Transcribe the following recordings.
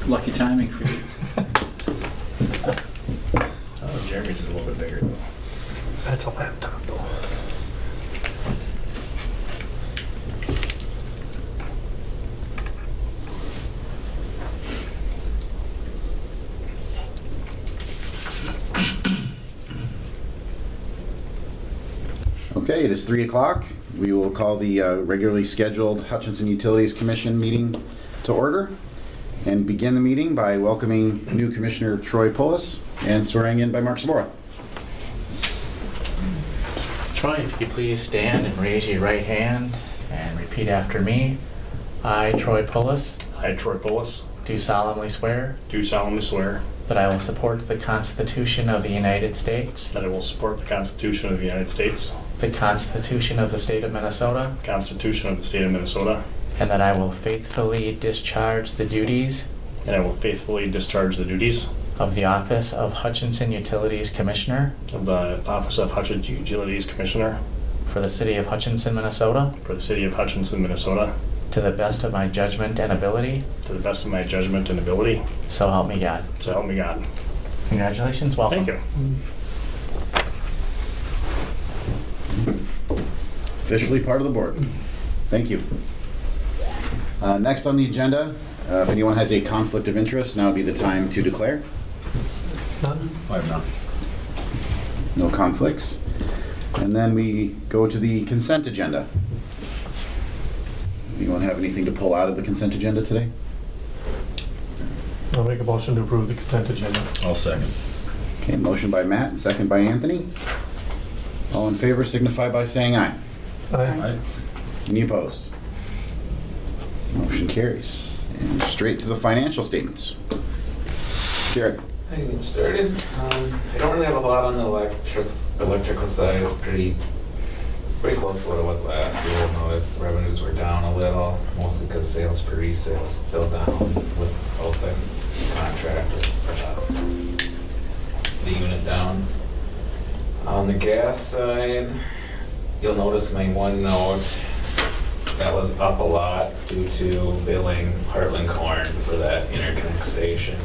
Lucky timing for you. Oh, Jeremy's is a little bit bigger though. That's a laptop though. Okay, it is 3 o'clock. We will call the regularly scheduled Hutchinson Utilities Commission meeting to order and begin the meeting by welcoming new Commissioner Troy Pullis and swearing in by Mark Sabora. Troy, if you please stand and raise your right hand and repeat after me. I, Troy Pullis, I, Troy Pullis, do solemnly swear do solemnly swear that I will support the Constitution of the United States, that I will support the Constitution of the United States, the Constitution of the State of Minnesota, the Constitution of the State of Minnesota, and that I will faithfully discharge the duties and I will faithfully discharge the duties of the office of Hutchinson Utilities Commissioner of the Office of Hutchinson Utilities Commissioner for the City of Hutchinson, Minnesota, for the City of Hutchinson, Minnesota, to the best of my judgment and ability, to the best of my judgment and ability, so help me God. so help me God. Congratulations, welcome. Thank you. Officially part of the board. Thank you. Next on the agenda, if anyone has a conflict of interest, now would be the time to declare. None? I have none. No conflicts. And then we go to the consent agenda. Anyone have anything to pull out of the consent agenda today? I'll make a motion to approve the consent agenda. I'll second. Okay, motion by Matt, and second by Anthony. All in favor signify by saying aye. Aye. Any opposed? Motion carries. And straight to the financial statements. Jared. I can get started. I don't really have a lot on the electrical side. It's pretty close to what it was last year. You'll notice revenues were down a little, mostly because sales per resale is still down with both the contract for the unit down. On the gas side, you'll notice my one note that was up a lot due to billing Heartland Corn for that interconnect station.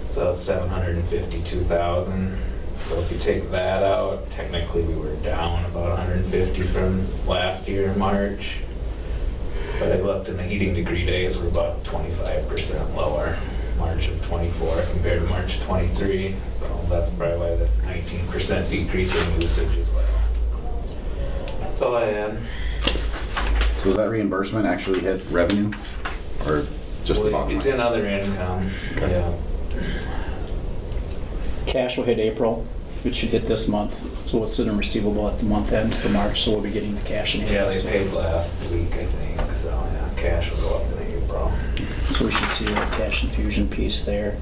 So it's $752,000. So if you take that out, technically we were down about 150 from last year, March. But I looked and the heating degree days were about 25% lower, March of 24 compared to March of 23. So that's probably why the 19% decrease in usage as well. That's all I had. So does that reimbursement actually hit revenue or just the bottom line? It's in other income. Okay. Yeah. Cash will hit April, which should hit this month. So it's in a receivable at the month end for March, so we'll be getting the cash in April. Yeah, they paid last week, I think. So yeah, cash will go up in April. So we should see a cash infusion piece there.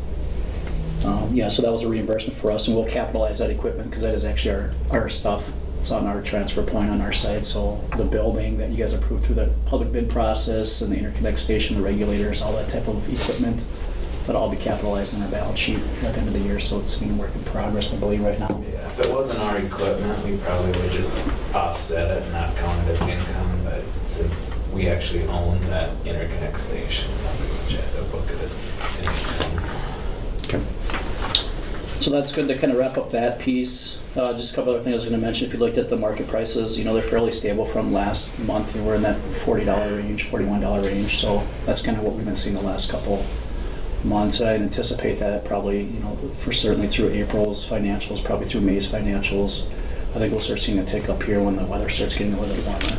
Yeah, so that was a reimbursement for us, and we'll capitalize that equipment because that is actually our stuff. It's on our transfer point on our site. So the building that you guys approved through the public bid process and the interconnect station, the regulators, all that type of equipment, that'll all be capitalized on our balance sheet at the end of the year. So it's in work in progress, I believe, right now. Yeah, if it wasn't our equipment, we probably would just offset it and not count it as income. But since we actually own that interconnect station, we would have to book it as income. Okay. So that's good to kind of wrap up that piece. Just a couple other things I was going to mention. If you looked at the market prices, they're fairly stable from last month. They were in that $40 range, $41 range. So that's kind of what we've been seeing the last couple months. I anticipate that probably, for certainly through April's financials, probably through May's financials. I think we'll start seeing a tick up here when the weather starts getting a little bit warmer.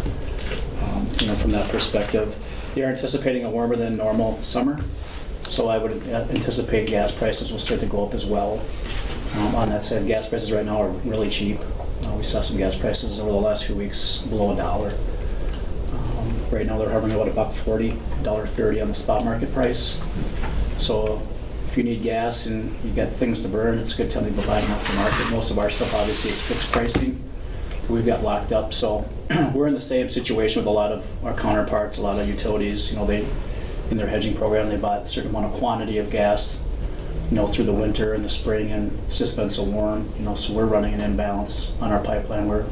From that perspective, they are anticipating a warmer than normal summer. So I would anticipate gas prices will start to go up as well. On that side, gas prices right now are really cheap. We saw some gas prices over the last few weeks below $1. Right now they're hovering about $1.40, $1.30 on the spot market price. So if you need gas and you got things to burn, it's a good time to be buying off the market. Most of our stuff obviously is fixed pricing. We've got locked up, so we're in the same situation with a lot of our counterparts, a lot of utilities. They in their hedging program they bought a certain amount of quantity of gas, through the winter and the spring, and it's just been so warm, so we're running an imbalance on our pipeline where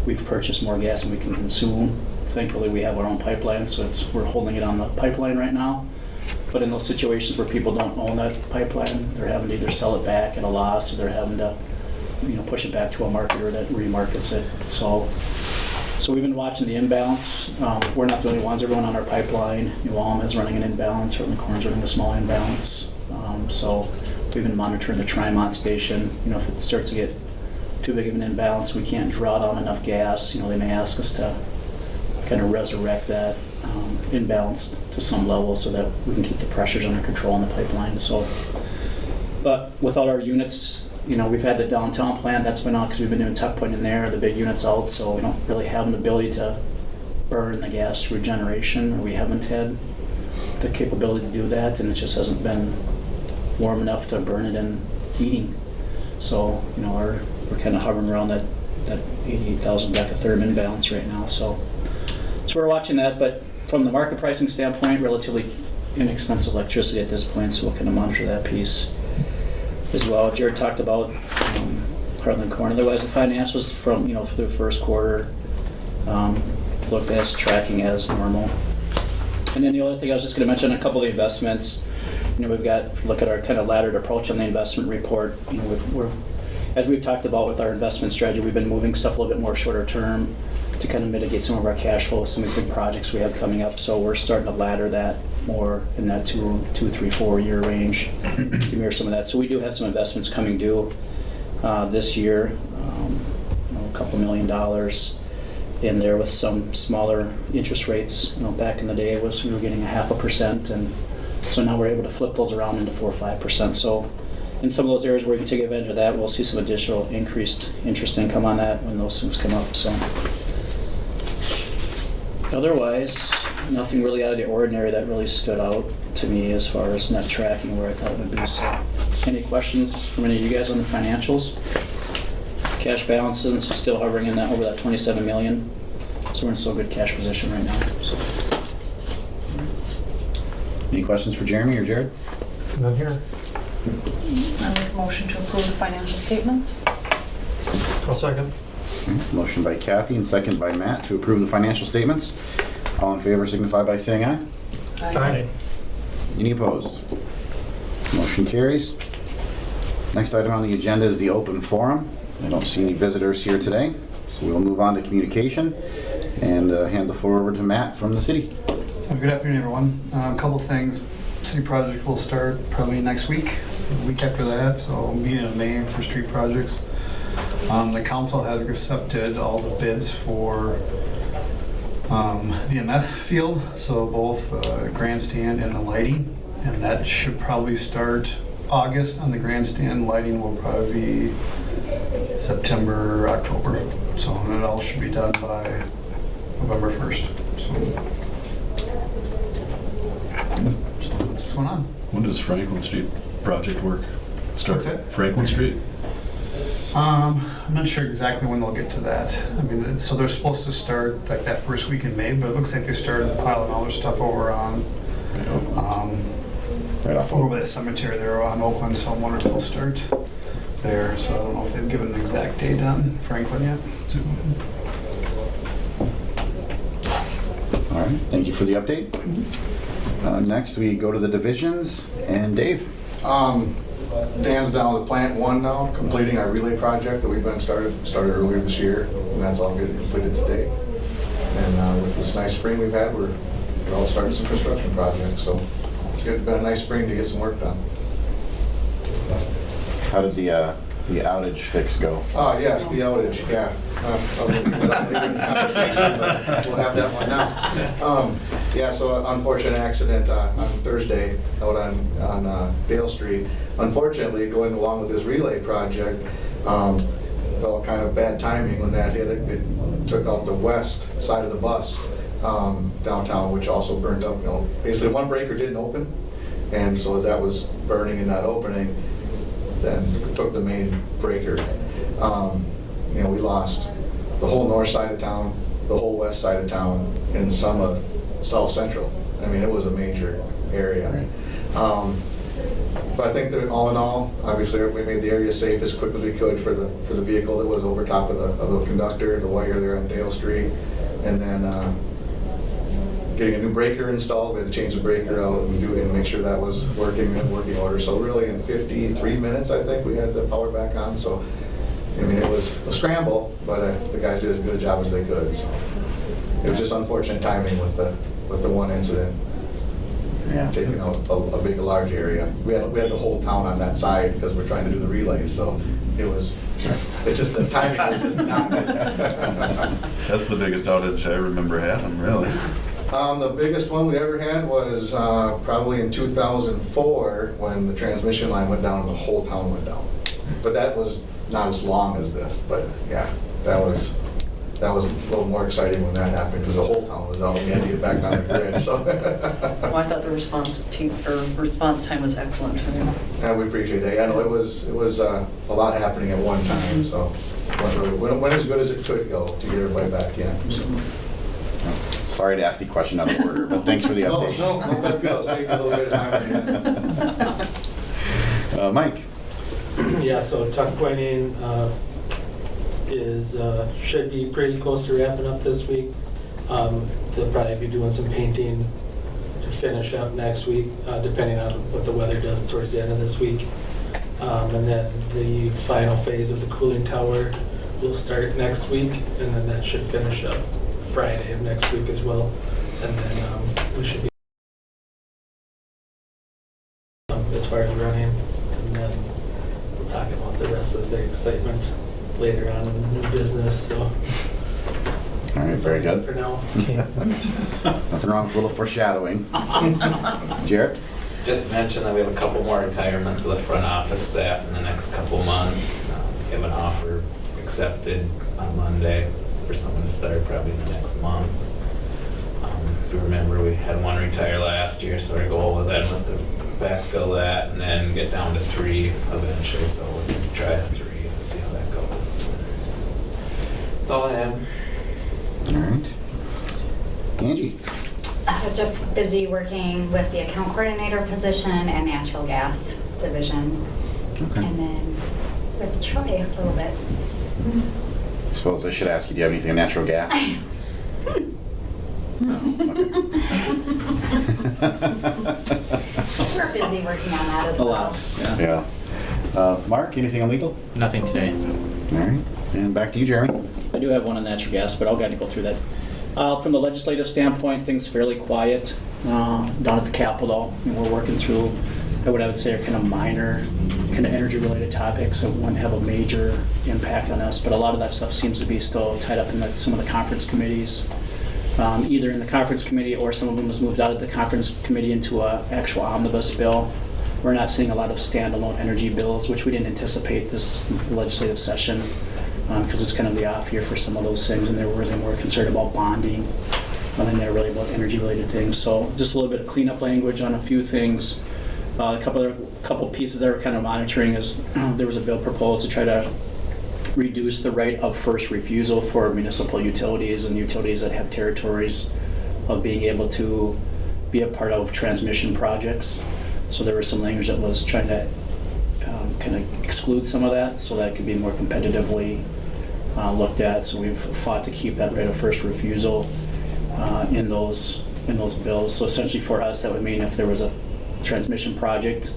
we've purchased more gas than we can consume. Thankfully, we have our own pipeline, so we're holding it on the pipeline right now. But in those situations where people don't own that pipeline, they're having to either sell it back at a loss, or they're having to, push it back to a marketer that remarkets it. So we've been watching the imbalance. We're not the only ones. Everyone on our pipeline, New Ulm is running an imbalance, Rutland Corn's running a small imbalance. So we've been monitoring the Trimont station. If it starts to get too big of an imbalance, we can't draw down enough gas, they may ask us to kind of resurrect that imbalance to some level so that we can keep the pressures under control in the pipeline. But without our units, we've had the downtown plant that's been out because we've been doing tuck point in there, the big units out, so we don't really have an ability to burn the gas through generation, or we haven't had the capability to do that, and it just hasn't been warm enough to burn it in heating. So, we're kind of hovering around that 88,000 decatherm imbalance right now. So we're watching that, but from the market pricing standpoint, relatively inexpensive electricity at this point, so we'll kind of monitor that piece as well. Jared talked about Heartland Corn. Otherwise, the financials from for the first quarter looked as tracking as normal. And then the other thing I was just going to mention, a couple of the investments. We've got, if you look at our kind of laddered approach on the investment report, as we've talked about with our investment strategy, we've been moving stuff a little bit more shorter term to kind of mitigate some of our cash flow, some of these big projects we have coming up. So we're starting to ladder that more in that 2, 3, 4 year range to mirror some of that. So we do have some investments coming due this year, a couple $1 million in there with some smaller interest rates. Back in the day we were getting 0.5%, and so now we're able to flip those around into 4 or 5%. So in some of those areas where we can take advantage of that, we'll see some additional increased interest income on that when those things come up. So otherwise, nothing really out of the ordinary that really stood out to me as far as net tracking where I thought it would be. So any questions from any of you guys on the financials? Cash balances still hovering in that over that 27 million. So we're in still good cash position right now. So. Any questions for Jeremy or Jared? None here. I make a motion to approve the financial statements. I'll second. Motion by Kathy and second by Matt to approve the financial statements. All in favor signify by saying aye. Aye. Any opposed? Motion carries. Next item on the agenda is the open forum. I don't see any visitors here today, so we'll move on to communication and hand the floor over to Matt from the city. Good afternoon, everyone. A couple things. City project will start probably next week, the week after that, so beginning of May for street projects. The council has accepted all the bids for the MF field, so both grandstand and the lighting, and that should probably start August on the grandstand. Lighting will probably be September, October, so it all should be done by November 1st. So what's going on? When does Franklin Street project work start? What's that? Franklin Street? I'm not sure exactly when they'll get to that. I mean, so they're supposed to start like that first week in May, but it looks like they started piling all their stuff over on Right off. over by the cemetery there on Oakland, so I'm wondering if they'll start there. So I don't know if they've given an exact date on Franklin yet. All right, thank you for the update. Next, we go to the divisions, and Dave. Dan's down with plant 1 now, completing our relay project that we've been started earlier this year, and that's all getting completed today. And with this nice spring we've had, we're all starting some construction projects, so it's been a nice spring to get some work done. How did the outage fix go? Yes, the outage, yeah. Without leaving the conversation, but we'll have that one now. Yeah, so unfortunate accident on Thursday out on Dale Street. Unfortunately, going along with this relay project, all kind of bad timing when that hit. It took out the west side of the bus downtown, which also burnt up. Basically one breaker didn't open, and so as that was burning and not opening, then took the main breaker. We lost the whole north side of town, the whole west side of town, and some of South Central. I mean, it was a major area. Right. But I think that all in all, obviously, we made the area safe as quick as we could for the vehicle that was over top of the conductor, the wire there on Dale Street, and then getting a new breaker installed. We had to change the breaker out and make sure that was working in working order. So really in 53 minutes, I think, we had the power back on. So, I mean, it was a scramble, but the guys did as good a job as they could. So it was just unfortunate timing with the one incident. Yeah. Taking out a big, large area. We had the whole town on that side because we're trying to do the relays, so it's just the timing was just not. That's the biggest outage I remember having, really. The biggest one we ever had was probably in 2004 when the transmission line went down and the whole town went down. But that was not as long as this, but yeah, that was a little more exciting when that happened because the whole town was out and we had to get back on the grid. So Well, I thought the response time was excellent. yeah, we appreciate that. Yeah, no, it was a lot happening at one time, so went as good as it could go to get everybody back in. So. Sorry to ask the question out of order, but thanks for the update. No, that's good. I'll save you a little bit of time. Mike? Yeah, so tuck pointing should be pretty close to wrapping up this week. They'll probably be doing some painting to finish up next week, depending on what the weather does towards the end of this week. And then the final phase of the cooling tower will start next week, and then that should finish up Friday of next week as well. And then we should be as far as running, and then we'll talk about the rest of the excitement later on in the new business. So All right, very good. for now. Nothing wrong with a little foreshadowing. Jarrett? Just mention that we have a couple more retirements of the front office staff in the next couple months. We have an offer accepted on Monday for someone to start probably in the next month. If you remember, we had one retire last year, so our goal with that was to backfill that and then get down to 3 eventually. So we're going to try 3 and see how that goes. That's all I have. All right. Angie? Just busy working with the account coordinator position and natural gas division. Okay. And then with Troy a little bit. I suppose I should ask you, do you have anything in natural gas? No. We're busy working on that as A well. lot, yeah. Yeah. Mark, anything illegal? Nothing today. All right. And back to you, Jeremy. I do have one on natural gas, but I'll kind of go through that. From the legislative standpoint, things fairly quiet down at the Capitol. And we're working through what I would say are kind of minor, kind of energy-related topics that wouldn't have a major impact on us. But a lot of that stuff seems to be still tied up in some of the conference committees, either in the conference committee or some of them has moved out of the conference committee into an actual omnibus bill. We're not seeing a lot of standalone energy bills, which we didn't anticipate this legislative session. Because it's kind of the off year for some of those things, and they're really more concerned about bonding than they're really about energy-related things. So just a little bit of cleanup language on a few things. A couple pieces that we're kind of monitoring is there was a bill proposed to try to reduce the right of first refusal for municipal utilities and utilities that have territories of being able to be a part of transmission projects. So there was some language that was trying to kind of exclude some of that so that it could be more competitively looked at. So we've fought to keep that right of first refusal in those bills. So essentially for us, that would mean if there was a transmission project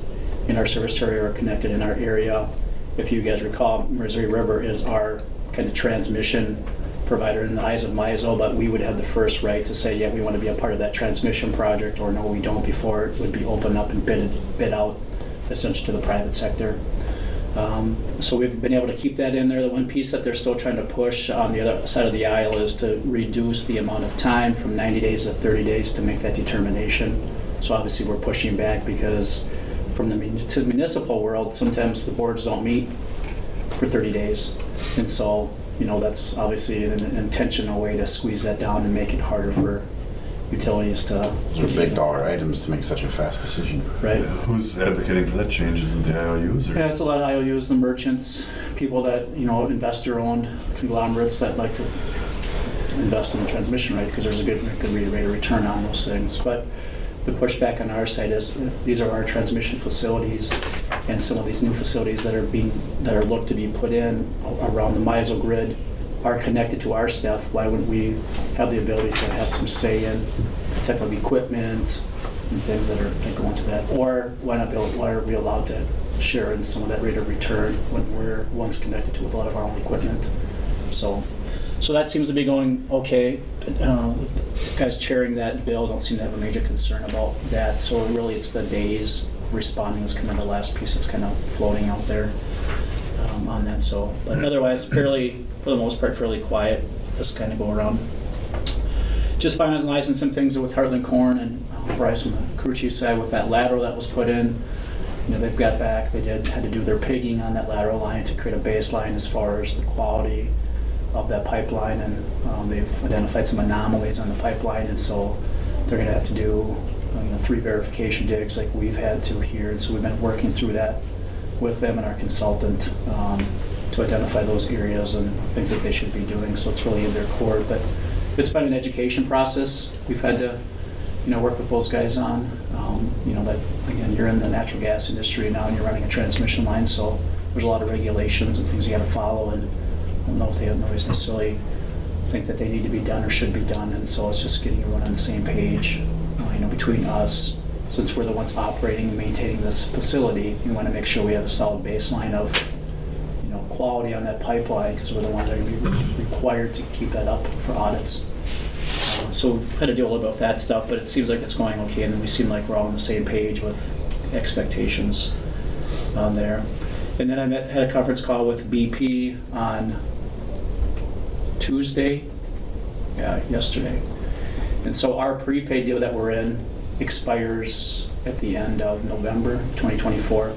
in our service area or connected in our area, if you guys recall, Missouri River is our kind of transmission provider in the eyes of MISO, but we would have the first right to say, yeah, we want to be a part of that transmission project, or no, we don't, before it would be opened up and bid out essentially to the private sector. So we've been able to keep that in there. The one piece that they're still trying to push on the other side of the aisle is to reduce the amount of time from 90 days to 30 days to make that determination. So obviously we're pushing back because from the municipal world, sometimes the boards don't meet for 30 days. And so, that's obviously an intentional way to squeeze that down and make it harder for utilities to... Those are big dollar items to make such a fast decision. Right. Yeah, who's advocating for that change? Is it the IOUs? Or? Yeah, it's a lot of IOUs, the merchants, people that, investor-owned conglomerates that like to invest in the transmission rate because there's a good rate of return on those things. But the pushback on our side is if these are our transmission facilities and some of these new facilities that are looked to be put in around the MISO grid are connected to our stuff, why wouldn't we have the ability to have some say in type of equipment and things that go into that? Or why are we allowed to share in some of that rate of return when we're once connected to with a lot of our own equipment? So that seems to be going okay. Guys chairing that bill don't seem to have a major concern about that. So really it's the days responding is kind of the last piece that's kind of floating out there on that. So, but otherwise fairly, for the most part, fairly quiet this kind of go around. Just finalizing some things with Heartland Corn and Bryce on the crew chief side with that lateral that was put in. They've got back, they had to do their pigging on that lateral line to create a baseline as far as the quality of that pipeline, and they've identified some anomalies on the pipeline, and so they're going to have to do 3 verification digs like we've had to here, and so we've been working through that with them and our consultant to identify those areas and things that they should be doing. So it's really in their court, but it's been an education process. We've had to work with those guys on. That again, you're in the natural gas industry now and you're running a transmission line, so there's a lot of regulations and things you got to follow, and I don't know if they don't always necessarily think that they need to be done or should be done, and so it's just getting everyone on the same page. Between us, since we're the ones operating and maintaining this facility, we want to make sure we have a solid baseline of quality on that pipeline, because we're the ones that are required to keep that up for audits. So we've had to deal a little bit with that stuff, but it seems like it's going okay, and we seem like we're all on the same page with expectations on there. And then I had a conference call with BP on Tuesday, yesterday. And so our prepaid deal that we're in expires at the end of November 2024.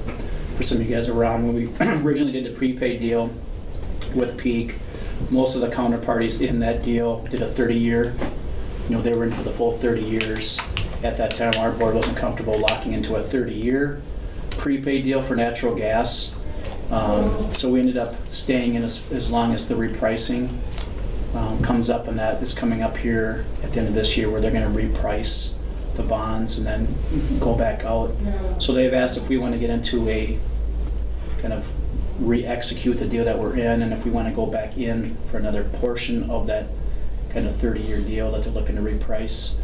For some of you guys around, when we originally did the prepaid deal with Peak, most of the counterparties in that deal did a 30-year. They were in for the full 30 years. At that time, our board wasn't comfortable locking into a 30-year prepaid deal for natural gas. So we ended up staying in as long as the repricing comes up, and that is coming up here at the end of this year, where they're going to reprice the bonds and then go back out. So they've asked if we want to get into a kind of re-execute the deal that we're in, and if we want to go back in for another portion of that kind of 30-year deal that they're looking to reprice.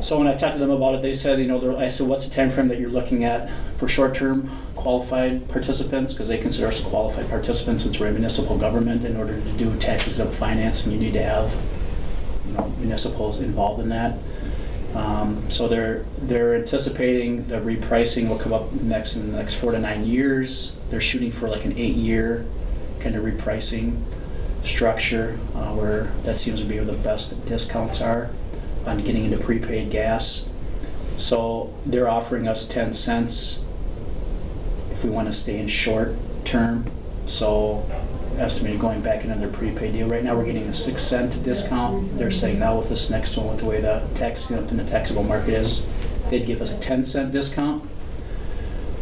So when I talked to them about it, they said, I said, what's the time frame that you're looking at for short-term qualified participants? Because they consider us qualified participants since we're a municipal government. In order to do tax-exempt financing, you need to have municipals involved in that. So they're anticipating the repricing will come up in the next 4 to 9 years. They're shooting for like an 8-year kind of repricing structure, where that seems to be where the best discounts are on getting into prepaid gas. So they're offering us 10 cents if we want to stay in short term. So estimated going back into their prepaid deal. Right now we're getting a 6 cent discount. They're saying now with this next one, with the way the tax in the taxable market is, they'd give us 10 cent discount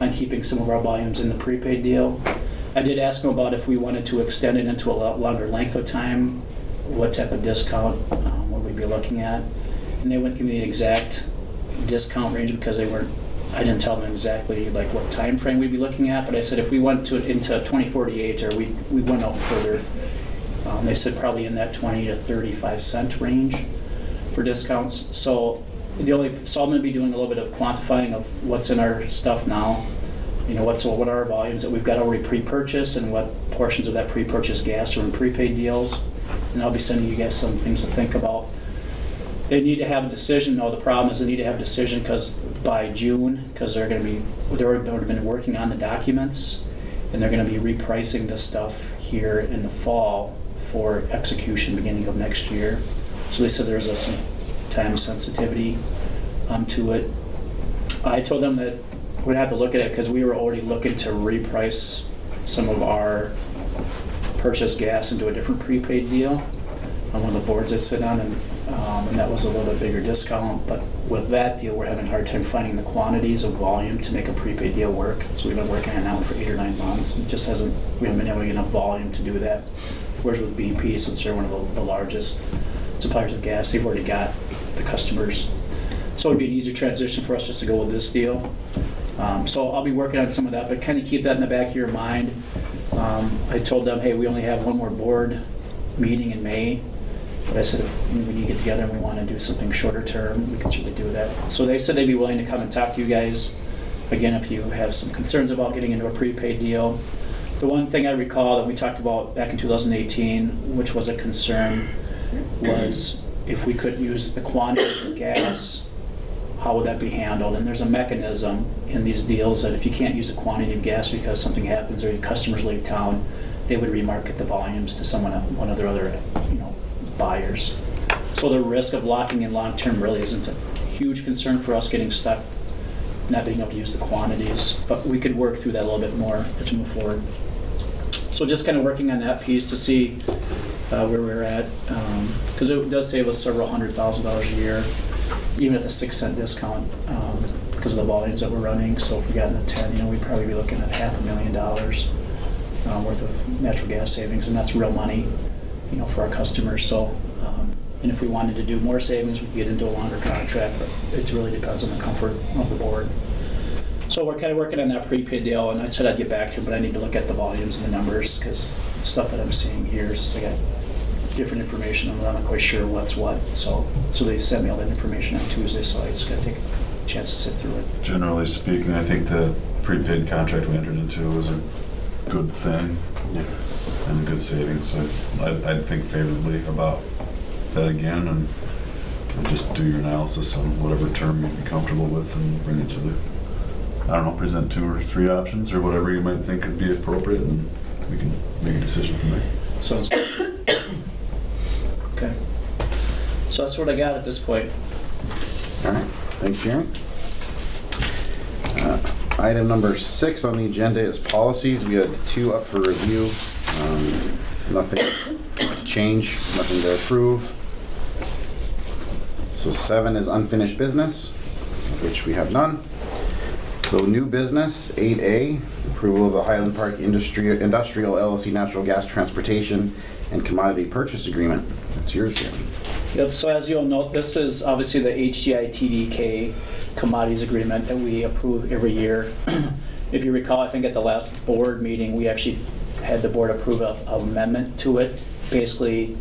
on keeping some of our volumes in the prepaid deal. I did ask them about if we wanted to extend it into a lot longer length of time, what type of discount would we be looking at? And they wouldn't give me the exact discount range because I didn't tell them exactly like what time frame we'd be looking at, but I said if we went into 2048 or we went out further, they said probably in that 20 to 35 cent range for discounts. So I'm going to be doing a little bit of quantifying of what's in our stuff now. What are our volumes that we've got already pre-purchased, and what portions of that pre-purchased gas are in prepaid deals. And I'll be sending you guys some things to think about. They need to have a decision. No, the problem is they need to have a decision by June, because they've already been working on the documents, and they're going to be repricing this stuff here in the fall for execution beginning of next year. So they said there's some time sensitivity to it. I told them that we'd have to look at it because we were already looking to reprice some of our purchased gas into a different prepaid deal on one of the boards I sit on, and that was a little bit bigger discount. But with that deal, we're having a hard time finding the quantities of volume to make a prepaid deal work. So we've been working on that one for 8 or 9 months. We haven't been having enough volume to do that. Whereas with BP, since they're one of the largest suppliers of gas, they've already got the customers. So it'd be an easier transition for us just to go with this deal. So I'll be working on some of that, but kind of keep that in the back of your mind. I told them, hey, we only have one more board meeting in May, But I said if we need to get together and we want to do something shorter term, we can certainly do that. So they said they'd be willing to come and talk to you guys, again, if you have some concerns about getting into a prepaid deal. The one thing I recall that we talked about back in 2018, which was a concern, was if we could use the quantities of gas, how would that be handled? And there's a mechanism in these deals that if you can't use a quantity of gas because something happens or your customers leave town, they would remarket the volumes to one of their other, buyers. So the risk of locking in long-term really isn't a huge concern for us getting stuck, not being able to use the quantities, but we could work through that a little bit more as we move forward. So just kind of working on that piece to see where we're at, because it does save us several $100,000 a year, even at the 6-cent discount, because of the volumes that we're running. So if we got in the 10, we'd probably be looking at $500,000 worth of natural gas savings, and that's real money, for our customers. So, and if we wanted to do more savings, we could get into a longer contract, but it really depends on the comfort of the board. So we're kind of working on that prepaid deal, and I said I'd get back to it, but I need to look at the volumes and the numbers, because the stuff that I'm seeing here is just, I got different information, and I'm not quite sure what's what. So they sent me all that information on Tuesday, so I just got to take a chance to sit through it. Generally speaking, I think the prepaid contract we entered into was a good thing. Yeah. And good savings, so I'd think favorably about that again, and just do your analysis on whatever term you'd be comfortable with and bring it to the, present 2 or 3 options or whatever you might think would be appropriate, and we can make a decision from there. Sounds good. Okay. So that's what I got at this point. All right, thanks, Jeremy. Item number 6 on the agenda is policies. We had 2 up for review. Nothing to change, nothing to approve. So 7 is unfinished business, of which we have none. So new business, 8A, approval of the Highland Park Industrial LLC Natural Gas Transportation and Commodity Purchase Agreement. That's yours, Jeremy. Yep, so as you'll note, this is obviously the HGI TDK commodities agreement that we approve every year. If you recall, I think at the last board meeting, we actually had the board approve an amendment to it, basically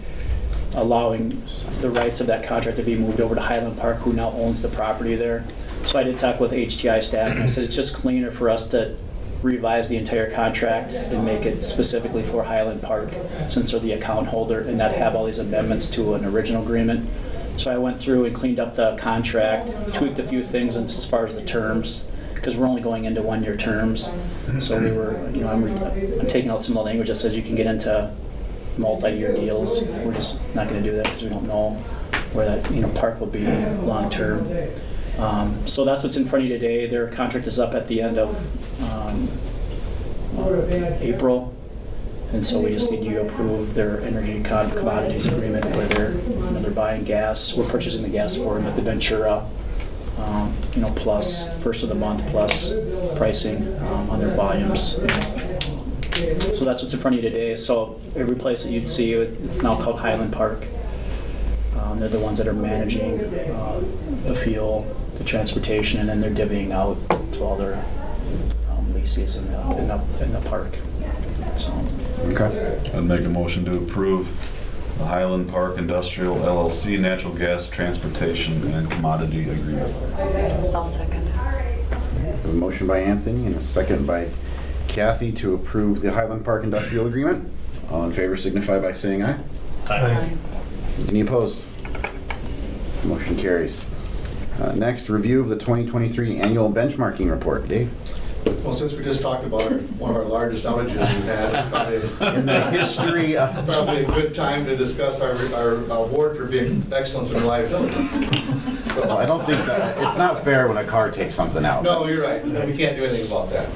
allowing the rights of that contract to be moved over to Highland Park, who now owns the property there. So I did talk with HTI staff, and I said it's just cleaner for us to revise the entire contract and make it specifically for Highland Park, since they're the account holder, and not have all these amendments to an original agreement. So I went through and cleaned up the contract, tweaked a few things as far as the terms, because we're only going into 1-year terms. So we were, I'm taking out some of the language that says you can get into multi-year deals. We're just not going to do that because we don't know where that park will be long term. So that's what's in front of you today. Their contract is up at the end of April, and so we just need you to approve their energy commodities agreement where they're buying gas. We're purchasing the gas for them at the Ventura, plus first of the month plus pricing on their volumes. So that's what's in front of you today. So every place that you'd see, it's now called Highland Park. They're the ones that are managing the fuel, the transportation, and then they're divvying out to all their leases in the park. So, Okay. I'd make a motion to approve the Highland Park Industrial LLC Natural Gas Transportation and Commodity Agreement. I'll second. We have a motion by Anthony and a second by Kathy to approve the Highland Park Industrial Agreement. All in favor signify by saying aye. Aye. Any opposed? Motion carries. Next, review of the 2023 annual benchmarking report. Dave? Well, since we just talked about one of our largest outages we've had, it's probably In the history of... probably a good time to discuss our award for being excellence and reliability. Well, I don't think that, it's not fair when a car takes something out. No, you're right. We can't do anything about that.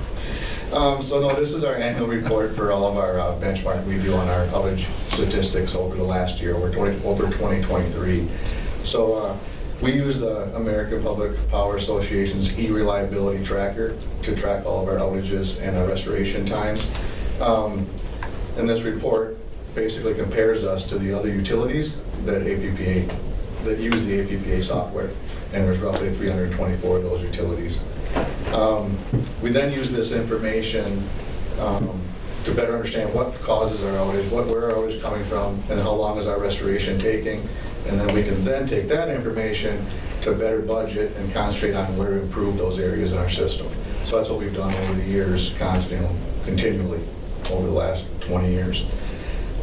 So no, this is our annual report for all of our benchmark we do on our outage statistics over the last year, over 2023. So we use the American Public Power Association's e-reliability tracker to track all of our outages and our restoration times. And this report basically compares us to the other utilities that use the APPA software, and there's roughly 324 of those utilities. We then use this information to better understand what causes our outage, where our outage is coming from, and how long is our restoration taking. And then we can then take that information to better budget and concentrate on where to improve those areas in our system. So that's what we've done over the years, constantly, continually, over the last 20 years.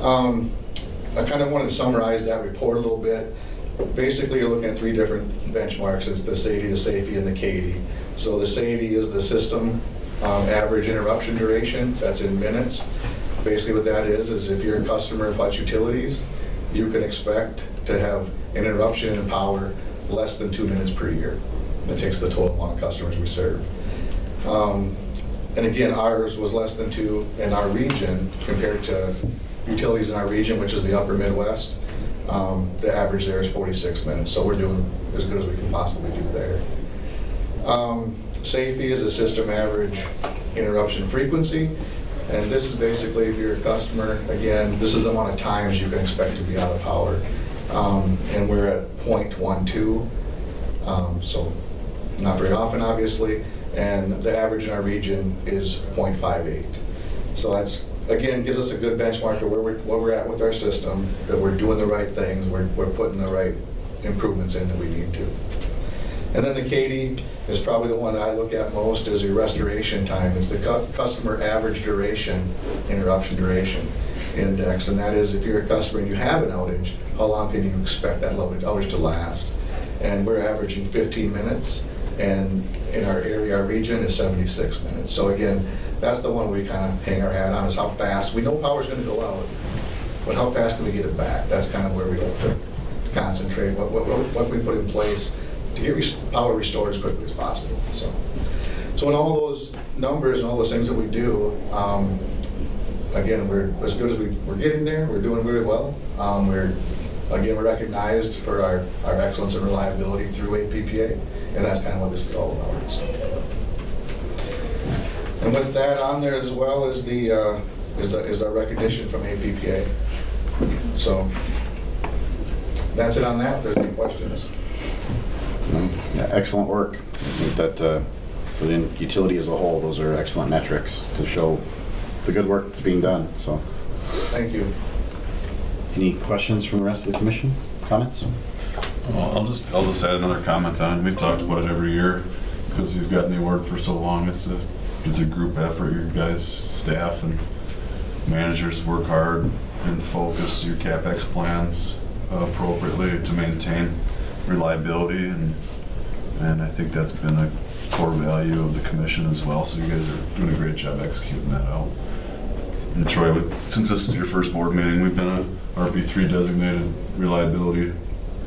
I kind of wanted to summarize that report a little bit. Basically, you're looking at 3 different benchmarks. It's the SAIDI, the SAFE, and the CAIDI. So the SAIDI is the system average interruption duration. That's in minutes. Basically what that is if you're a customer of Hutch Utilities, you can expect to have an interruption in power less than 2 minutes per year. That takes the total amount of customers we serve. And again, ours was less than 2 in our region compared to utilities in our region, which is the upper Midwest. The average there is 46 minutes, so we're doing as good as we can possibly do there. Safety is a system average interruption frequency, and this is basically if you're a customer, again, this is the amount of times you can expect to be out of power. And we're at 0.12, so not very often, obviously, and the average in our region is 0.58. So that's, again, gives us a good benchmark of where we're at with our system, that we're doing the right things, we're putting the right improvements in that we need to. And then the CAIDI is probably the one that I look at most as your restoration time. It's the customer average duration, interruption duration index, and that is if you're a customer and you have an outage, how long can you expect that outage to last? And we're averaging 15 minutes, and in our area, our region is 76 minutes. So again, that's the one we kind of hang our hat on, is how fast. We know power's going to go out, but how fast can we get it back? That's kind of where we like to concentrate. What can we put in place to get power restored as quickly as possible? So in all those numbers and all those things that we do, again, we're as good as we're getting there. We're doing very well. We're recognized for our excellence and reliability through APPA, and that's kind of what this is all about. So. And with that on there as well is is our recognition from APPA. So that's it on that. If there's any questions. Yeah, excellent work. I think that for the utility as a whole, those are excellent metrics to show the good work that's being done. So, thank you. Any questions from the rest of the commission? Comments? Well, I'll just add another comment on it. We've talked about it every year because you've gotten the award for so long. It's a group effort. Your guys, staff and managers work hard and focus your CapEx plans appropriately to maintain reliability, and I think that's been a core value of the commission as well. So you guys are doing a great job executing that out. And Troy, since this is your first board meeting, we've been a RP3 designated reliability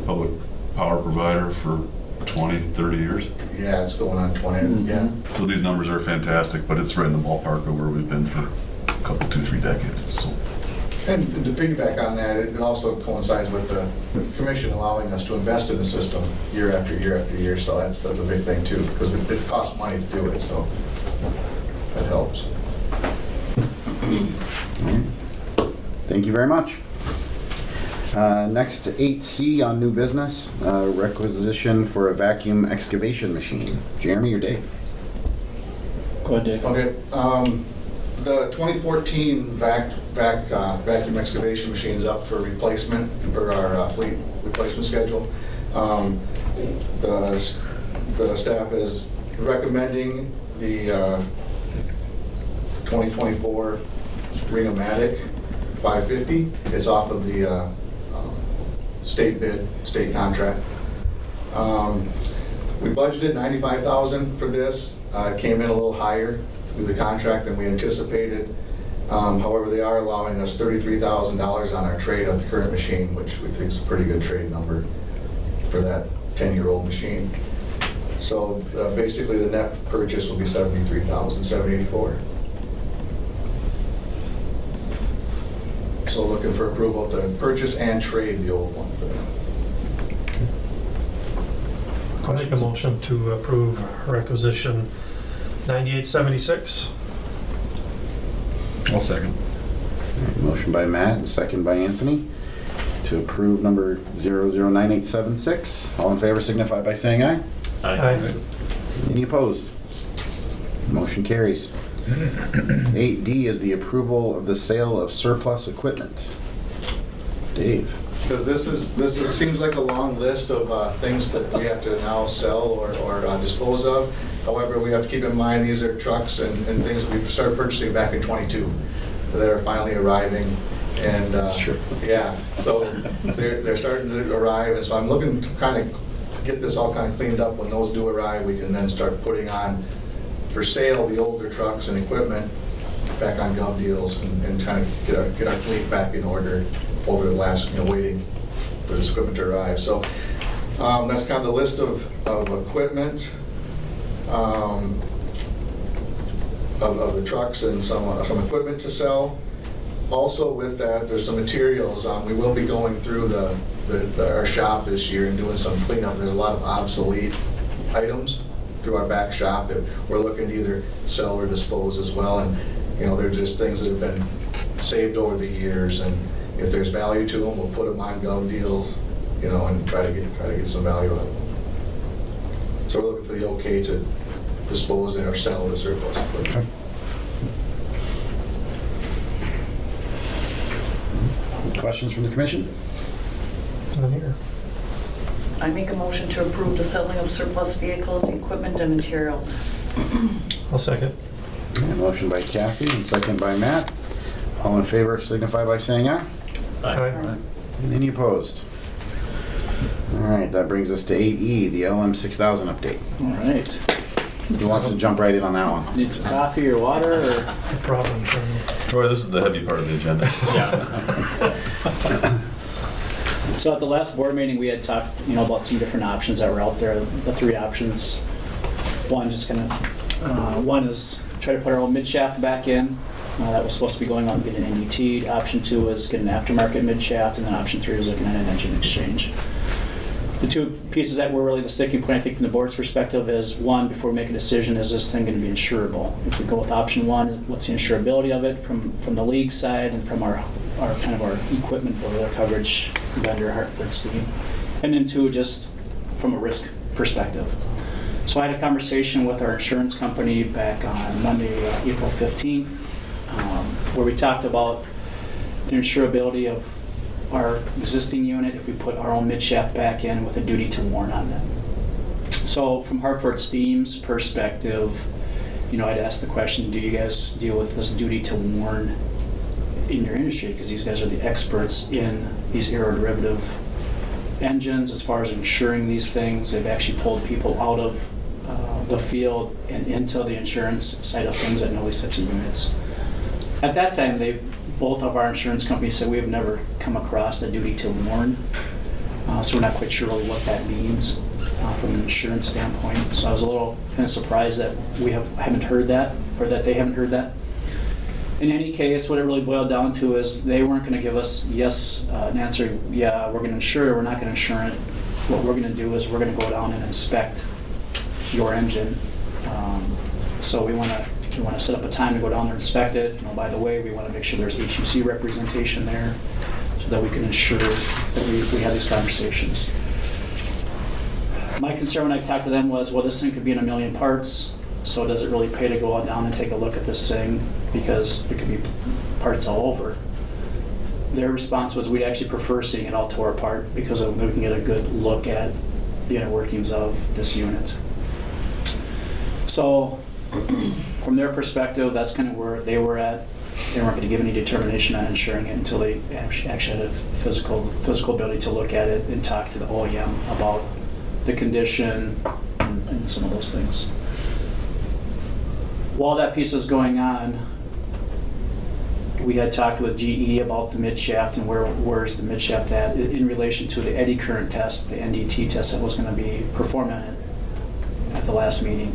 public power provider for 20, 30 years. Yeah, it's going on 20. Mm-hmm. Yeah. So these numbers are fantastic, but it's right in the ballpark of where we've been for a couple, 2-3 decades. So. And to piggyback on that, it also coincides with the commission allowing us to invest in the system year after year after year. So that's a big thing too, because it costs money to do it. So that helps. Thank you very much. Next to 8C on new business, requisition for a vacuum excavation machine. Jeremy or Dave? Go ahead, Dave. Okay. The 2014 vacuum excavation machine is up for replacement for our fleet replacement schedule. The staff is recommending the 2024 Ring-O-Matic 550. It's off of the state bid, state contract. We budgeted $95,000 for this. It came in a little higher through the contract than we anticipated. However, they are allowing us $33,000 on our trade of the current machine, which we think is a pretty good trade number for that 10-year-old machine. So basically the net purchase will be $73,784. So looking for approval to purchase and trade the old one for them. I'll make a motion to approve requisition 9876. I'll second. Motion by Matt and second by Anthony to approve number 009876. All in favor signify by saying aye. Aye. Any opposed? Motion carries. 8D is the approval of the sale of surplus equipment. Dave. Because this seems like a long list of things that we have to now sell or dispose of. However, we have to keep in mind these are trucks and things we started purchasing back in '22 that are finally arriving. And That's true. Yeah, so they're starting to arrive, and so I'm looking to kind of get this all kind of cleaned up. When those do arrive, we can then start putting on for sale the older trucks and equipment back on gov deals and kind of get our fleet back in order over the last, waiting for this equipment to arrive. So that's kind of the list of equipment, of the trucks and some equipment to sell. Also with that, there's some materials. We will be going through our shop this year and doing some cleanup. There's a lot of obsolete items through our back shop that we're looking to either sell or dispose as well. And they're just things that have been saved over the years. And if there's value to them, we'll put them on gov deals, and try to get some value out of them. So we're looking for the okay to dispose or sell the surplus equipment. Okay. Questions from the commission? Not here. I make a motion to approve the selling of surplus vehicles, equipment, and materials. I'll second. Okay, motion by Kathy and second by Matt. All in favor signify by saying aye. Aye. And any opposed? All right, that brings us to 8E, the LM 6000 update. All right. Who wants to jump right in on that one? Need some coffee or water or? No problem. Troy, this is the heavy part of the agenda. Yeah. So at the last board meeting, we had talked, about some different options that were out there. The three options. One is try to put our old mid shaft back in. That was supposed to be going on getting an NDT. Option 2 was get an aftermarket mid shaft, and then option 3 was looking at an engine exchange. The two pieces that were really the sticking point, I think, from the board's perspective is, one, before we make a decision, is this thing going to be insurable? If we go with option 1, what's the insurability of it from the league side and from our kind of our equipment boiler coverage vendor, Hartford Steam? And then 2, just from a risk perspective. So I had a conversation with our insurance company back on Monday, April 15th, where we talked about the insurability of our existing unit if we put our own midshaft back in with a duty to warn on it. So from Hartford Steam's perspective, I'd ask the question, do you guys deal with this duty to warn in your industry? Because these guys are the experts in these aeroderivative engines as far as insuring these things. They've actually pulled people out of the field and into the insurance side of things that know these types of units. At that time, both of our insurance companies said we have never come across a duty to warn, so we're not quite sure really what that means from an insurance standpoint. So I was a little kind of surprised that we haven't heard that, or that they haven't heard that. In any case, what it really boiled down to is they weren't going to give us an answer, yeah, we're going to insure it, we're not going to insure it. What we're going to do is we're going to go down and inspect your engine. So we want to set up a time to go down there and inspect it. By the way, we want to make sure there's HUC representation there so that we can ensure that we have these conversations. My concern when I talked to them was, well, this thing could be in 1 million parts, so does it really pay to go down and take a look at this thing because there could be parts all over? Their response was, we'd actually prefer seeing it all tore apart because we can get a good look at the inner workings of this unit. So from their perspective, that's kind of where they were at. They weren't going to give any determination on insuring it until they actually had a physical ability to look at it and talk to the OEM about the condition and some of those things. While that piece is going on, we had talked with GE about the midshaft and where's the midshaft at in relation to the eddy current test, the NDT test that was going to be performed on it at the last meeting.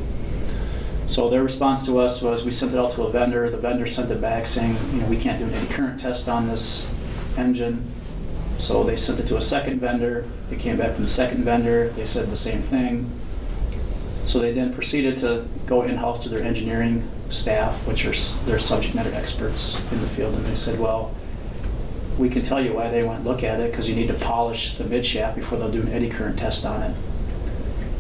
So their response to us was, we sent it out to a vendor. The vendor sent it back saying, we can't do an eddy current test on this engine. So they sent it to a second vendor. They came back from the second vendor. They said the same thing. So they then proceeded to go in-house to their engineering staff, which are their subject matter experts in the field. And they said, well, we can tell you why they went look at it, because you need to polish the midshaft before they'll do an eddy current test on it.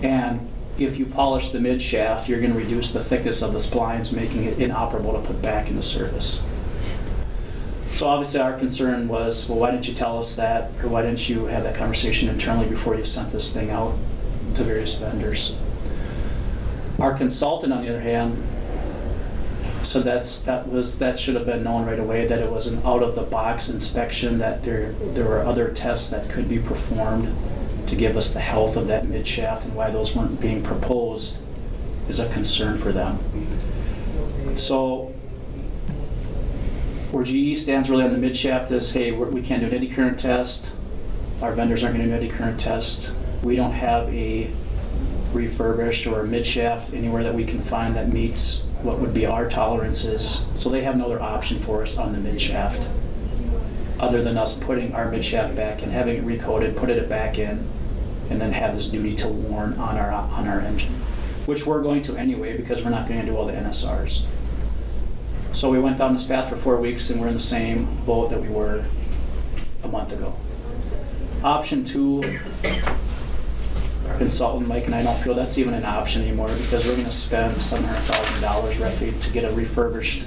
And if you polish the mid shaft, you're going to reduce the thickness of the splines, making it inoperable to put back into service. So obviously our concern was, well, why didn't you tell us that, or why didn't you have that conversation internally before you sent this thing out to various vendors? Our consultant, on the other hand, said that should have been known right away, that it was an out-of-the-box inspection, that there were other tests that could be performed to give us the health of that mid shaft, and why those weren't being proposed is a concern for them. So where GE stands really on the mid shaft is, hey, we can't do an eddy current test. Our vendors aren't going to do an eddy current test. We don't have a refurbished or a mid shaft anywhere that we can find that meets what would be our tolerances. So they have no other option for us on the mid shaft, other than us putting our mid shaft back in, having it recoated, putting it back in, and then have this duty to warn on our engine, which we're going to anyway because we're not going to do all the NSRs. So we went down this path for 4 weeks, and we're in the same boat that we were a month ago. Option 2, our consultant Mike and I don't feel that's even an option anymore, because we're going to spend $700,000 roughly to get a refurbished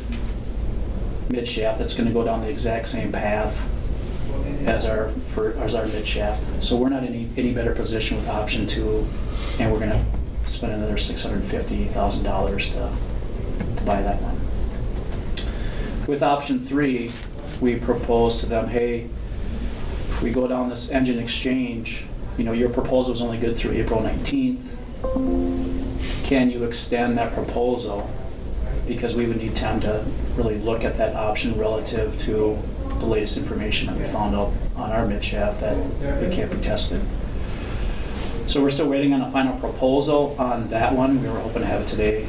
mid shaft that's going to go down the exact same path as our mid shaft. So we're not in any better position with option 2, and we're going to spend another $650,000 to buy that one. With option 3, we proposed to them, hey, if we go down this engine exchange, your proposal is only good through April 19th. Can you extend that proposal? Because we would need time to really look at that option relative to the latest information that we found out on our mid shaft that it can't be tested. So we're still waiting on a final proposal on that one. We were hoping to have it today.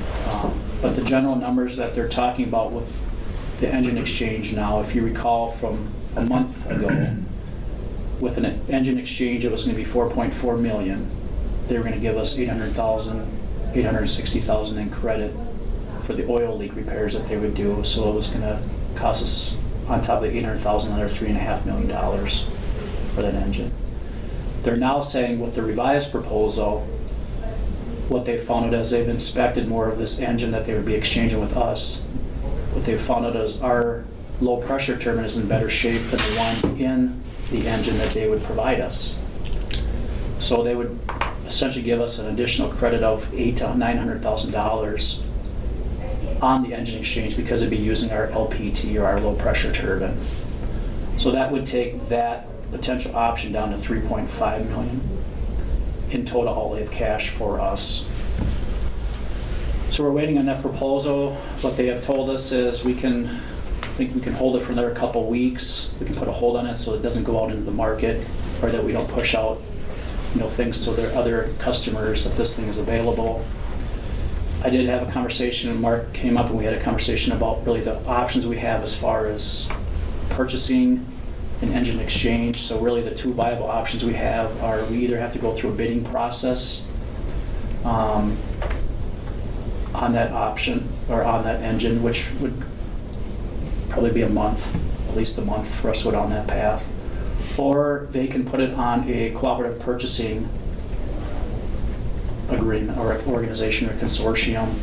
But the general numbers that they're talking about with the engine exchange now, if you recall from a month ago, with an engine exchange, it was going to be $4.4 million. They were going to give us $800,000, $860,000 in credit for the oil leak repairs that they would do. So it was going to cost us, on top of the $800,000, another $3.5 million for that engine. They're now saying with the revised proposal, what they found out as they've inspected more of this engine that they would be exchanging with us, what they've found out is our low pressure turbine is in better shape than the one in the engine that they would provide us. So they would essentially give us an additional credit of $800,000 to $900,000 on the engine exchange, because it'd be using our LPT, or our low pressure turbine. So that would take that potential option down to $3.5 million in total outlay of cash for us. So we're waiting on that proposal. What they have told us is I think we can hold it for another couple weeks. We can put a hold on it so it doesn't go out into the market, or that we don't push out things to their other customers that this thing is available. I did have a conversation, and Mark came up and we had a conversation about really the options we have as far as purchasing an engine exchange. So really the 2 viable options we have are, we either have to go through a bidding process on that option, or on that engine, which would probably be a month, at least a month for us to go down that path. Or they can put it on a cooperative purchasing agreement, or organization, or consortium.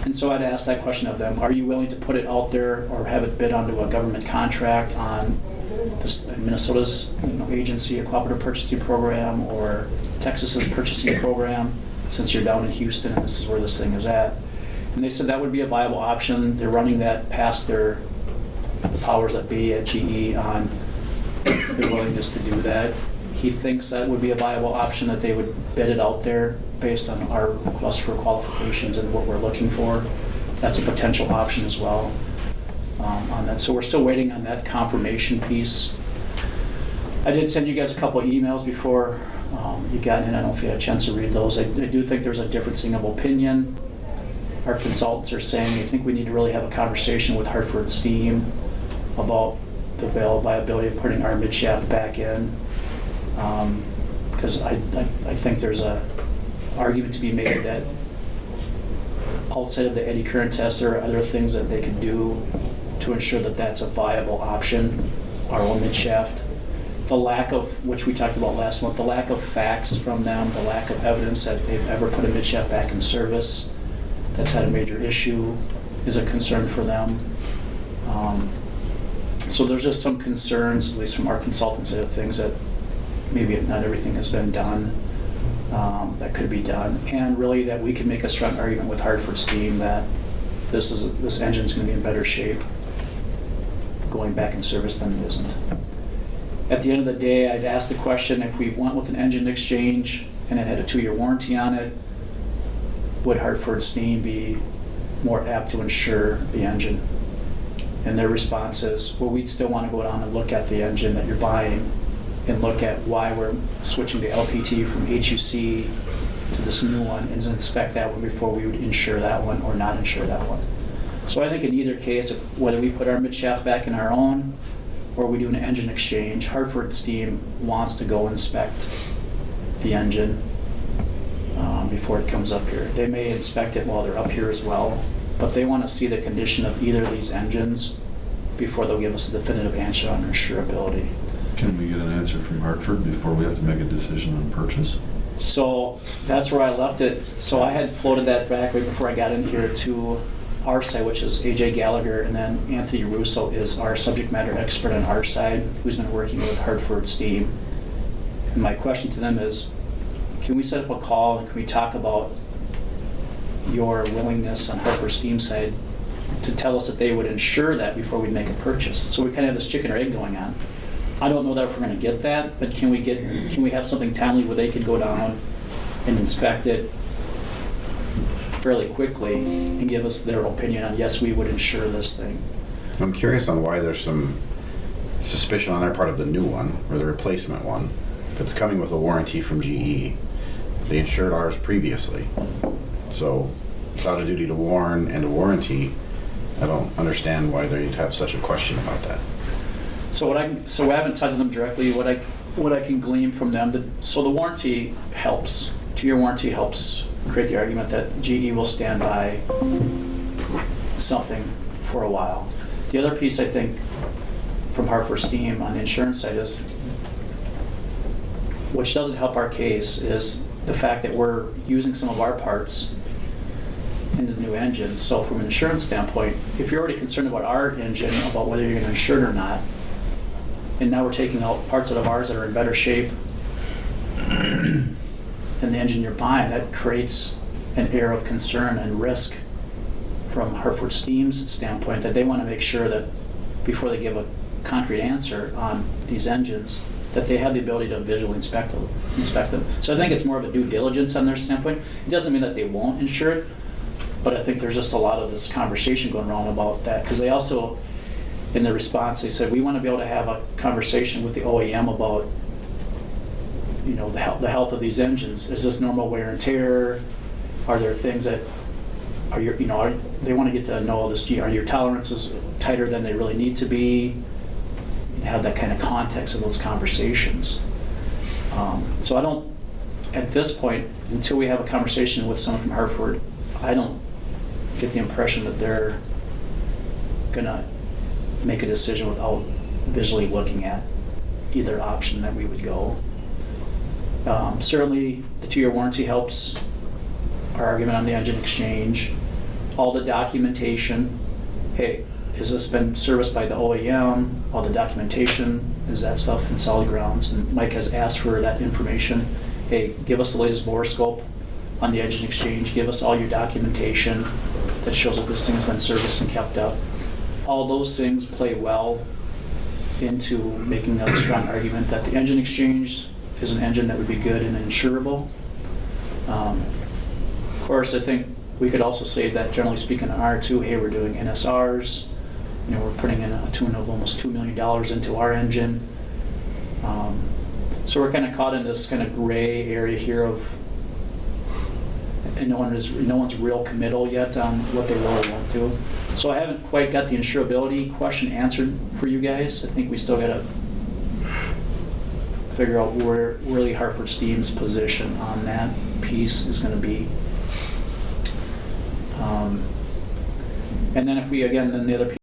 And so I'd ask that question of them: are you willing to put it out there, or have it bid onto a government contract on this Minnesota's agency, a cooperative purchasing program, or Texas's purchasing program, since you're down in Houston and this is where this thing is at? And they said that would be a viable option. They're running that past the powers that be at GE on their willingness to do that. He thinks that would be a viable option, that they would bid it out there based on our request for qualifications and what we're looking for. That's a potential option as well on that. So we're still waiting on that confirmation piece. I did send you guys a couple of emails before you got in. I don't know if you had a chance to read those. I do think there's a differencing of opinion. Our consultants are saying they think we need to really have a conversation with Hartford Steam about the viability of putting our mid shaft back in. Because I think there's a argument to be made that outside of the eddy current test, there are other things that they could do to ensure that that's a viable option, our own mid shaft. the lack of, which we talked about last month, the lack of facts from them, the lack of evidence that they've ever put a midshaft back in service that's had a major issue is a concern for them. So there's just some concerns, at least from our consultants, of things that maybe not everything has been done that could be done, and really that we can make a strong argument with Hartford Steam that this engine's going to be in better shape going back in service than it isn't. At the end of the day, I'd ask the question, if we went with an engine exchange and it had a 2-year warranty on it, would Hartford Steam be more apt to insure the engine? And their response is, well, we'd still want to go down and look at the engine that you're buying and look at why we're switching to LPT from HUC to this new one and inspect that one before we would insure that one or not insure that one. So I think in either case, whether we put our midshaft back in our own or we do an engine exchange, Hartford Steam wants to go inspect the engine before it comes up here. They may inspect it while they're up here as well, but they want to see the condition of either of these engines before they'll give us a definitive answer on insurability. Can we get an answer from Hartford before we have to make a decision on purchase? So that's where I left it. So I had floated that back right before I got in here to our side, which is AJ Gallagher, and then Anthony Russo is our subject matter expert on our side, who's been working with Hartford Steam. And my question to them is, can we set up a call and can we talk about your willingness on Hartford Steam's side to tell us that they would insure that before we make a purchase? So we kind of have this chicken or egg going on. I don't know that if we're going to get that, but can we have something timely where they could go down and inspect it fairly quickly and give us their opinion on, yes, we would insure this thing? I'm curious on why there's some suspicion on their part of the new one or the replacement one. If it's coming with a warranty from GE, they insured ours previously. So without a duty to warn and a warranty, I don't understand why they'd have such a question about that. So I haven't talked to them directly. What I can glean from them, so the warranty helps. 2-year warranty helps create the argument that GE will stand by something for a while. The other piece I think from Hartford Steam on the insurance side is, which doesn't help our case, is the fact that we're using some of our parts into the new engine. So from an insurance standpoint, if you're already concerned about our engine, about whether you're going to insure it or not, and now we're taking out parts of ours that are in better shape than the engine you're buying, that creates an air of concern and risk from Hartford Steam's standpoint, that they want to make sure that before they give a concrete answer on these engines, that they have the ability to visually inspect them. So I think it's more of a due diligence on their standpoint. It doesn't mean that they won't insure it, but I think there's just a lot of this conversation going around about that, because they also, in their response, they said, we want to be able to have a conversation with the OEM about, you know, the health of these engines. Is this normal wear and tear? Are there things that are your, you know, they want to get to know this. Are your tolerances tighter than they really need to be? And have that kind of context in those conversations. So I don't, at this point, until we have a conversation with someone from Hartford, I don't get the impression that they're gonna make a decision without visually looking at either option that we would go. Certainly, the 2-year warranty helps our argument on the engine exchange. All the documentation, hey, has this been serviced by the OEM? All the documentation, is that stuff in solid grounds? And Mike has asked for that information. Hey, give us the latest bore scope on the engine exchange. Give us all your documentation that shows that this thing has been serviced and kept up. All those things play well into making a strong argument that the engine exchange is an engine that would be good and insurable. Of course, I think we could also say that, generally speaking, on R2, hey, we're doing NSRs. You know, we're putting in a tune of almost $2 million into our engine. So we're kind of caught in this kind of gray area here of, and no one's real committal yet on what they really want to. So I haven't quite got the insurability question answered for you guys. I think we still got to figure out where really Hartford Steam's position on that piece is going to be. And then if we, again, then the other piece,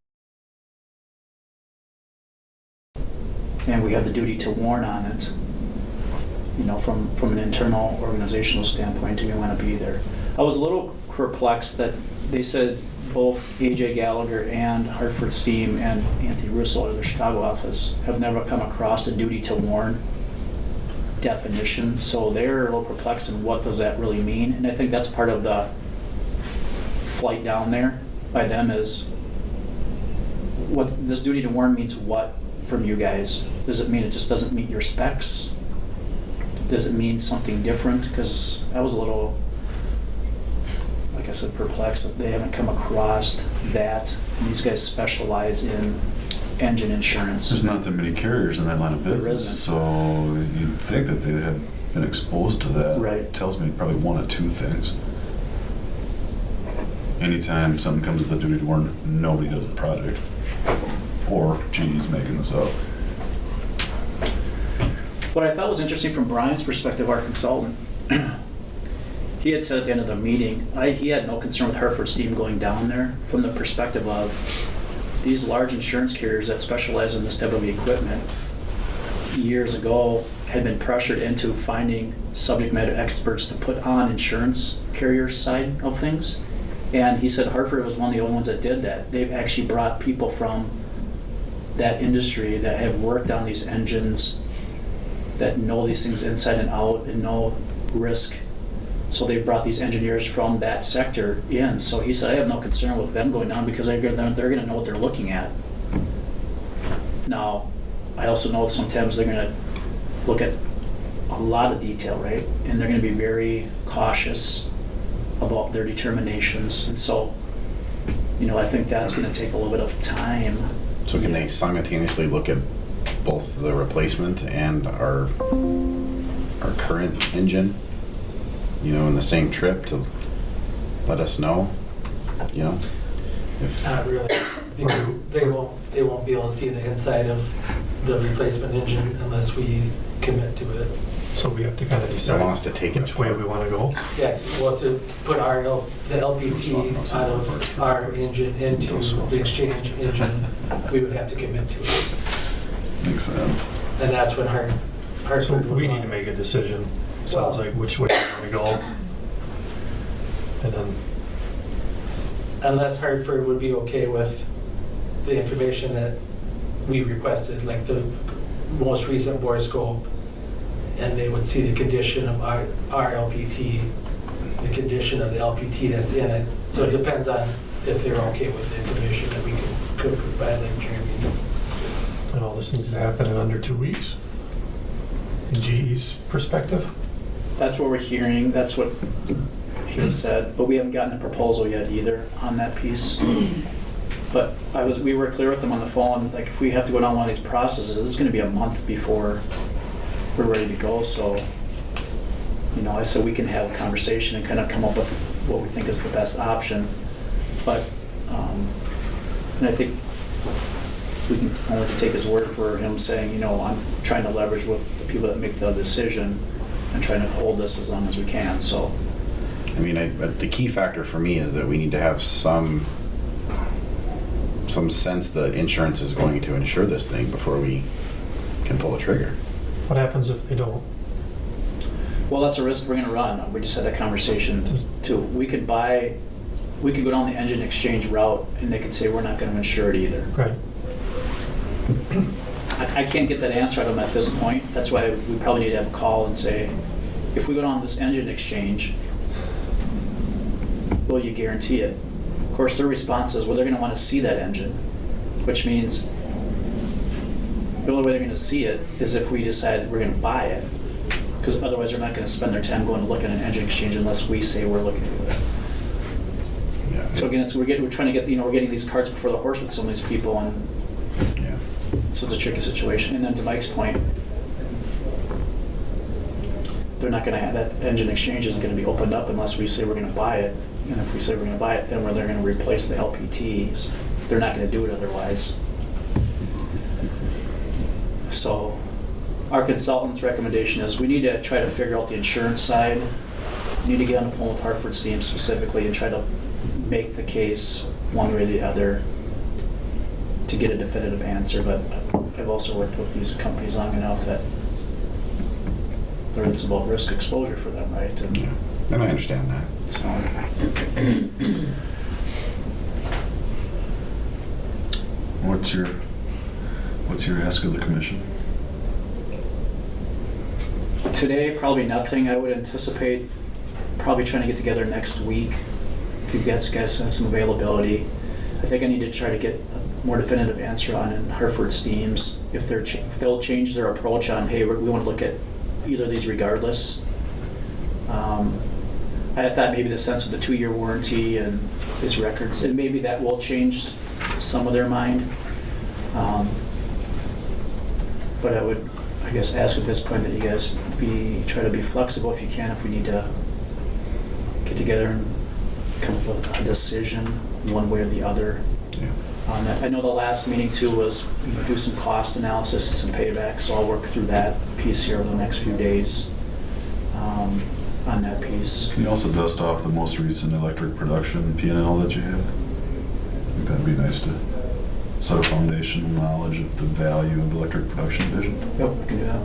and we have the duty to warn on it, you know, from an internal organizational standpoint, do we want to be there? I was a little perplexed that they said both AJ Gallagher and Hartford Steam and Anthony Russo out of the Chicago office have never come across a duty to warn definition, so they're a little perplexed in what does that really mean, and I think that's part of the flight down there by them is what this duty to warn means. What from you guys? Does it mean it just doesn't meet your specs? Does it mean something different? Because I was a little, like I said, perplexed that they haven't come across that. And these guys specialize in engine insurance. There's not that many carriers in that line of There business, isn't. so you'd think that they'd have been exposed to that. Right. Tells me probably one of two things. Anytime something comes with a duty to warn, nobody does the project. Or GE's making this up. What I thought was interesting from Brian's perspective, our consultant, he had said at the end of the meeting, he had no concern with Hartford Steam going down there from the perspective of these large insurance carriers that specialize in this type of equipment years ago had been pressured into finding subject matter experts to put on insurance carriers' side of things. And he said Hartford was one of the only ones that did that. They've actually brought people from that industry that have worked on these engines, that know these things inside and out and know risk. So they brought these engineers from that sector in. So he said, I have no concern with them going down because they're going to know what they're looking at. Now, I also know sometimes they're going to look at a lot of detail, right? And they're going to be very cautious about their determinations. And so, you know, I think that's going to take a little bit of time. So can they simultaneously look at both the replacement and our current engine, you know, in the same trip to let us know, you know? If Not really, because they won't be able to see the inside of the replacement engine unless we commit to it. So we have to kind of they decide want us to take it which way we want to go. Yeah, well, to put the LPT out of our engine into the exchange engine, we would have to commit to it. Makes sense. And that's when So Hartford would we need want to it. make a decision, sounds Well- like, which way we want to go. And then, Unless Hartford would be okay with the information that we requested, like the most recent bore scope, and they would see the condition of our LPT, the condition of the LPT that's in it. So it depends on if they're okay with the information that we could provide, like Jeremy. and all this needs to happen in under 2 weeks, in GE's perspective. That's what we're hearing, that's what he said, but we haven't gotten a proposal yet either on that piece. But we were clear with them on the phone, like if we have to go down one of these processes, it's gonna be a month before we're ready to go, so, you know, I said we can have a conversation and kind of come up with what we think is the best option. But, and I think we can only take his word for him saying, you know, I'm trying to leverage with the people that make the decision and trying to hold this as long as we can, so. I mean, the key factor for me is that we need to have some sense that insurance is going to insure this thing before we can pull the trigger. What happens if they don't? Well, that's a risk we're gonna run. We just had that conversation too. We could go down the engine exchange route and they could say we're not gonna insure it either. Right. I can't get that answer out of them at this point. That's why we probably need to have a call and say, if we go down this engine exchange, will you guarantee it? Of course, their response is, well, they're gonna wanna see that engine, which means the only way they're gonna see it is if we decide that we're gonna buy it. Because otherwise, they're not gonna spend their time going to look at an engine exchange unless we say we're looking at it. Yeah. So again, we're trying to get, you know, we're getting these carts before the horse with some of these people, and Yeah. so it's a tricky situation. And then to Mike's point, they're not gonna have, that engine exchange isn't gonna be opened up unless we say we're gonna buy it. And if we say we're gonna buy it, then they're gonna replace the LPTs. They're not gonna do it otherwise. So our consultant's recommendation is we need to try to figure out the insurance side. We need to get on the phone with Hartford Steam specifically and try to make the case one way or the other to get a definitive answer, but I've also worked with these companies long enough that it's about risk exposure for them, right? And Yeah, and I understand that. so, What's your ask of the commission? today, probably nothing. I would anticipate probably trying to get together next week. If you guys some availability. I think I need to try to get a more definitive answer on in Hartford Steams, if they'll change their approach on, hey, we want to look at either of these regardless. I thought maybe the sense of the 2-year warranty and his records, and maybe that will change some of their mind. But I would, I guess, ask at this point that you guys try to be flexible if you can, if we need to get together and come up with a decision one way or the other. Yeah. I know the last meeting too was do some cost analysis and some payback, so I'll work through that piece here over the next few days on that piece. Can you also dust off the most recent electric production P&L that you have? I think that'd be nice to set a foundational knowledge of the value of electric production division. Yep, we can do that.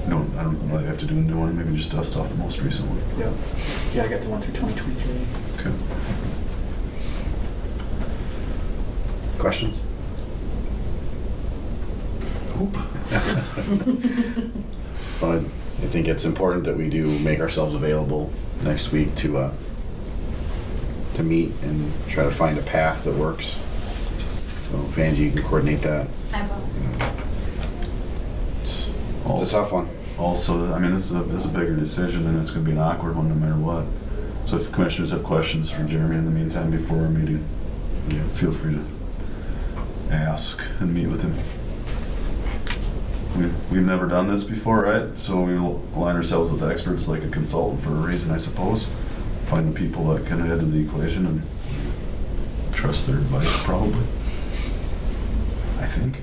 I don't know if you have to do a new one, maybe just dust off the most recent one. Yep. Yeah, I got the one through 2023. Okay. Questions? But I think it's important that we do make ourselves available next week to meet and try to find a path that works. So if Angie, you can coordinate that. I will. It's a tough one. Also, I mean, this is a bigger decision, and it's going to be an awkward one no matter what. So if commissioners have questions for Jeremy in the meantime before our meeting, feel free to ask and meet with him. We've never done this before, right? So we will align ourselves with experts like a consultant for a reason, I suppose. Find the people that can add to the equation and trust their advice, probably. I think.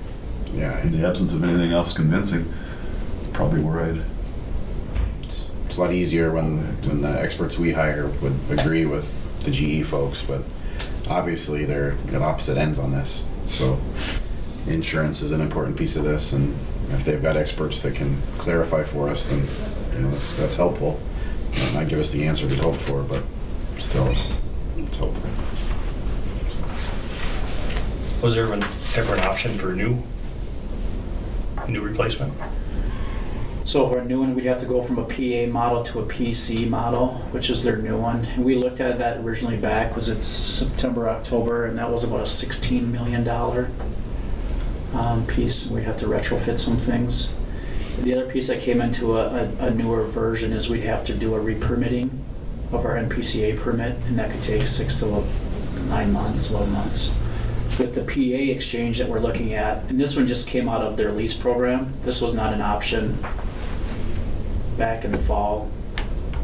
Yeah. In the absence of anything else convincing, probably where I'd. It's a lot easier when the experts we hire would agree with the GE folks, but obviously they're at opposite ends on this. So insurance is an important piece of this, and if they've got experts that can clarify for us, then that's helpful. It might not give us the answer we'd hoped for, but still, it's helpful. Was there ever an option for a new replacement? So for a new one, we'd have to go from a PA model to a PC model, which is their new one. And we looked at that originally back, was it September, October, and that was about a $16 million piece. We'd have to retrofit some things. The other piece that came into a newer version is we'd have to do a re-permitting of our NPCA permit, and that could take 6 to 9 months, 11 months. With the PA exchange that we're looking at, and this one just came out of their lease program. This was not an option back in the fall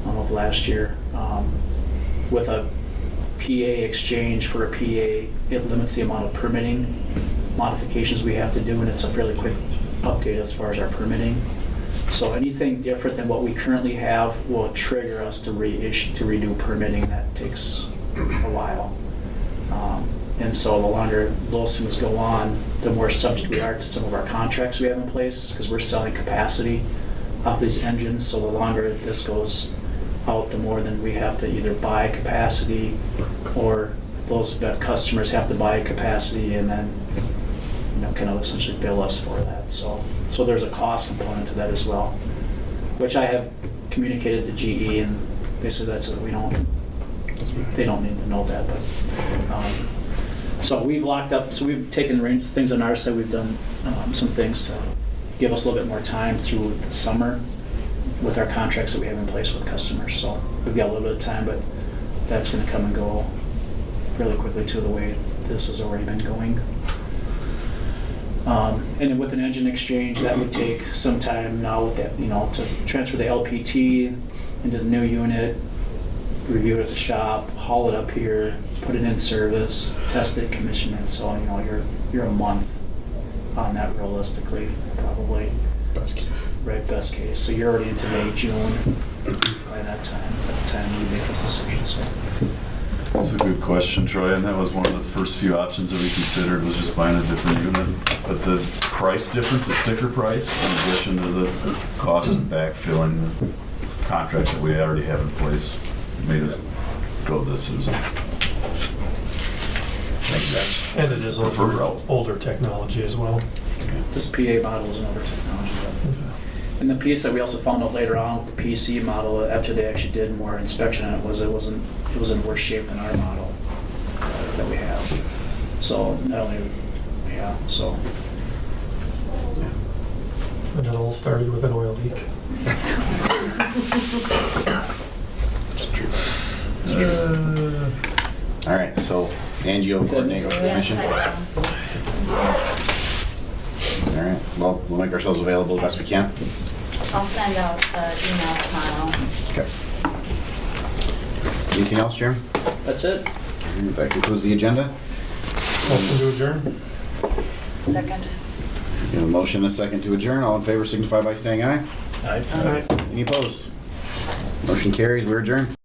of last year. With a PA exchange for a PA, it limits the amount of permitting modifications we have to do, and it's a fairly quick update as far as our permitting. So anything different than what we currently have will trigger us to redo permitting. That takes a while. And so the longer those things go on, the more subject we are to some of our contracts we have in place, because we're selling capacity off these engines. So the longer this goes out, the more then we have to either buy capacity, or those customers have to buy capacity and then kind of essentially bill us for that. So there's a cost component to that as well, which I have communicated to GE, and basically that's they don't need to know that, but. So we've locked up, so we've taken things on our side, we've done some things to give us a little bit more time through the summer with our contracts that we have in place with customers. So we've got a little bit of time, but that's going to come and go fairly quickly too, the way this has already been going. And then with an engine exchange, that would take some time now with that, to transfer the LPT into the new unit, review it at the shop, haul it up here, put it in service, test it, commission it. So you're a month on that realistically, probably. Best case. Right, best case. So you're already into May, June by that time. At the time you make this decision. So That's a good question, Troy, and that was one of the first few options that we considered, was just buying a different unit. But the price difference, the sticker price, in addition to the cost of backfilling the contract that we already have in place, made us go this is. And it is Preferred route. older technology as well. This PA model is an older technology. And the piece that we also found out later on with the PC model, after they actually did more inspection on it, was it was in worse shape than our model that we have. So not only, yeah, so. And it all started with an oil leak. All right, so Angie, you'll coordinate with the commission? Yes, I All right, well, we'll make ourselves available the best we can. will. I'll send out the email tomorrow. Okay. Anything else, Chairman? That's it. That concludes the agenda. Motion to adjourn? Second. We have a motion and a second to adjourn. All in favor signify by saying aye. Aye. Any opposed? Motion carries. We're adjourned.